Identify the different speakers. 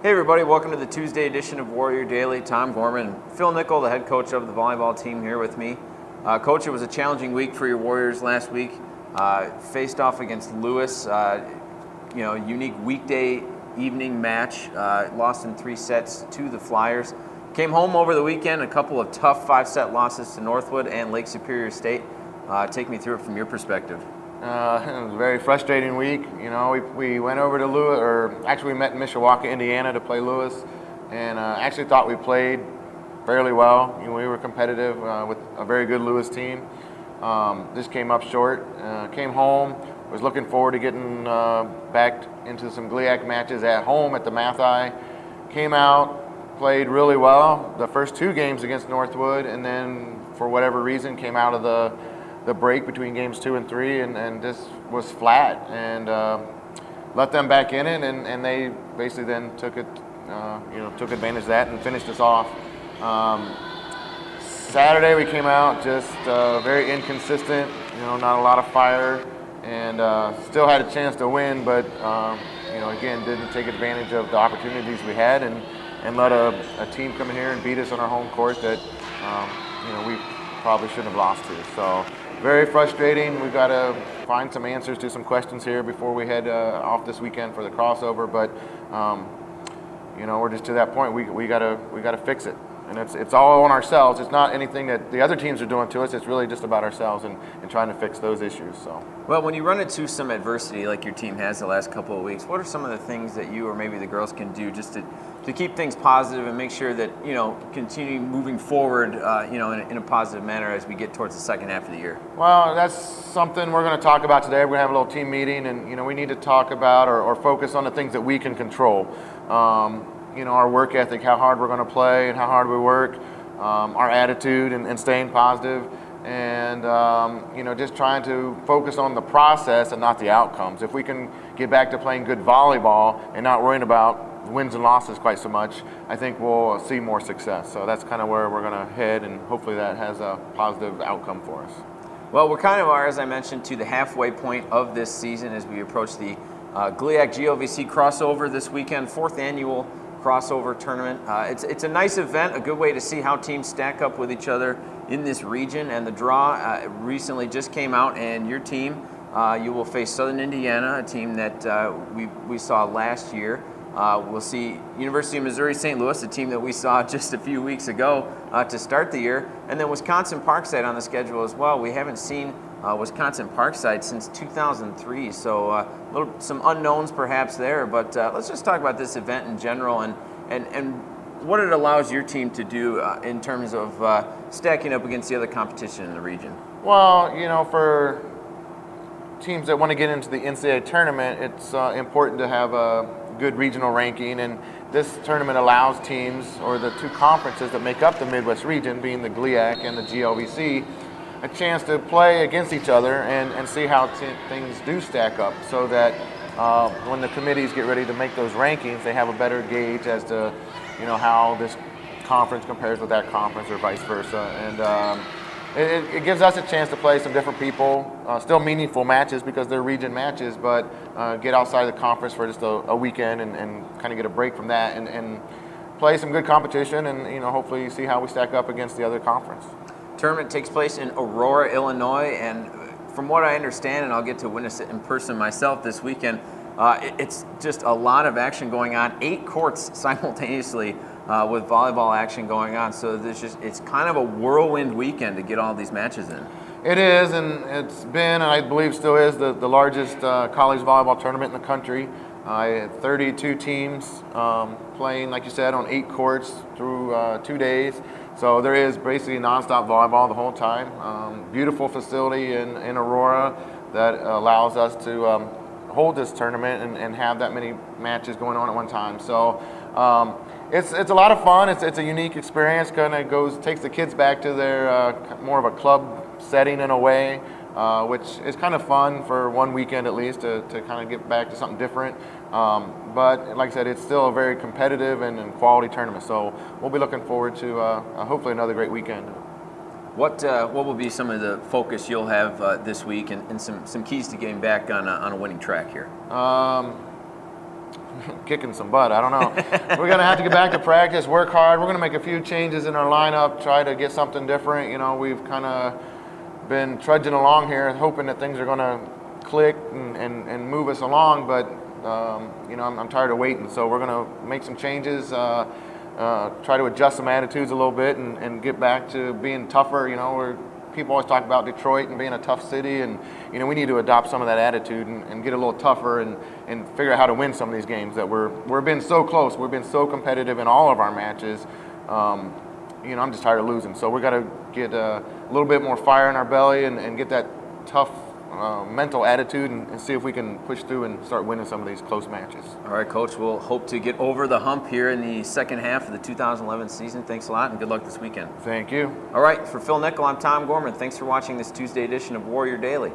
Speaker 1: Hey everybody, welcome to the Tuesday edition of Warrior Daily. Tom Gorman, Phil Nickel, the head coach of the volleyball team, here with me. Coach, it was a challenging week for your Warriors last week. Faced off against Lewis, unique weekday evening match. Lost in 3 sets to the Flyers. Came home over the weekend, a couple of tough 5-set losses to Northwood and Lake Superior State. Take me through it from your perspective.
Speaker 2: It was a very frustrating week. You know, we went over to Lewis, or actually we met in Mishawaka, Indiana to play Lewis, and actually thought we played fairly well. You know, we were competitive with a very good Lewis team. Just came up short. Came home, was looking forward to getting back into some GLIAC matches at home at the Mathi. Came out, played really well the first 2 games against Northwood, and then for whatever reason came out of the break between games 2 and 3 and just was flat, and let them back in it, and they basically then took advantage of that and finished us off. Saturday we came out just very inconsistent, not a lot of fire, and still had a chance to win, but again didn't take advantage of the opportunities we had, and let a team come in here and beat us on our home court that we probably shouldn't have lost to. So very frustrating. We've got to find some answers to some questions here before we head off this weekend for the crossover. But we're just to that point. We got to fix it, and it's all on ourselves. It's not anything that the other teams are doing to us. It's really just about ourselves and trying to fix those issues. So. Well,
Speaker 1: when you run into some adversity like your team has the last couple of weeks, what are some of the things that you or maybe the girls can do just to keep things positive and make sure that continue moving forward in a positive manner as we get towards the second half of the year?
Speaker 2: Well, that's something we're going to talk about today. We're going to have a little team meeting, and we need to talk about or focus on the things that we can control. Our work ethic, how hard we're going to play and how hard we work, our attitude and staying positive, and just trying to focus on the process and not the outcomes. If we can get back to playing good volleyball and not worrying about wins and losses quite so much, I think we'll see more success. So that's kind of where we're going to head, and hopefully that has a positive outcome for us.
Speaker 1: Well, we're kind of as I mentioned, to the halfway point of this season as we approach the GLIAC GLVC crossover this weekend, 4th annual crossover tournament. It's a nice event, a good way to see how teams stack up with each other in this region, and the draw recently just came out, and your team, you will face Southern Indiana, a team that we saw last year. We'll see University of Missouri St. Louis, a team that we saw just a few weeks ago to start the year, and then Wisconsin Parkside on the schedule as well. We haven't seen Wisconsin Parkside since 2003, so some unknowns perhaps there, but let's just talk about this event in general and what it allows your team to do in terms of stacking up against the other competition in the region.
Speaker 2: Well, for teams that want to get into the NCAA tournament, it's important to have a good regional ranking, and this tournament allows teams, or the 2 conferences that make up the Midwest region, being the GLIAC and the GLVC, a chance to play against each other and see how things do stack up, so that when the committees get ready to make those rankings, they have a better gauge as to how this conference compares with that conference or vice versa. And it gives us a chance to play some different people, still meaningful matches because they're region matches, but get outside the conference for just a weekend and kind of get a break from that and play some good competition and hopefully see how we stack up against the other conference.
Speaker 1: Tournament takes place in Aurora, Illinois, and from what I understand, and I'll get to witness it in person myself this weekend, it's just a lot of action going on, 8 courts simultaneously with volleyball action going on. So it's kind of a whirlwind weekend to get all these matches in.
Speaker 2: It is, and it's been, and I believe still is, the largest college volleyball tournament in the country. 32 teams playing, like you said, on 8 courts through 2 days. So there is basically nonstop volleyball the whole time. Beautiful facility in Aurora that allows us to hold this tournament and have that many matches going on at one time. So it's a lot of fun. It's a unique experience. Kind of takes the kids back to their more of a club setting in a way, which is kind of fun for one weekend at least to kind of get back to something different. But like I said, it's still a very competitive and quality tournament. So we'll be looking forward to hopefully another great weekend.
Speaker 1: What will be some of the focus you'll have this week and some keys to getting back on a winning track here?
Speaker 2: kicking some butt. I don't know. We're going to have to get back to practice, work hard. We're going to make a few changes in our lineup, try to get something different. You know, we've kind of been trudging along here, hoping that things are going to click and move us along. But, you know, I'm tired of waiting. So we're going to make some changes, try to adjust some attitudes a little bit and get back to being tougher. You know, people always talk about Detroit and being a tough city, and you know we need to adopt some of that attitude and get a little tougher and figure out how to win some of these games that we're been so close. We've been so competitive in all of our matches. You know, I'm just tired of losing. So we got to get a little bit more fire in our belly and get that tough mental attitude and see if we can push through and start winning some of these close matches.
Speaker 1: All right, Coach, we'll hope to get over the hump here in the second half of the 2011 season. Thanks a lot, and good luck this weekend.
Speaker 2: Thank you.
Speaker 1: All right, for Phil Nickel, I'm Tom Gorman. Thanks for watching this Tuesday edition of Warrior Daily.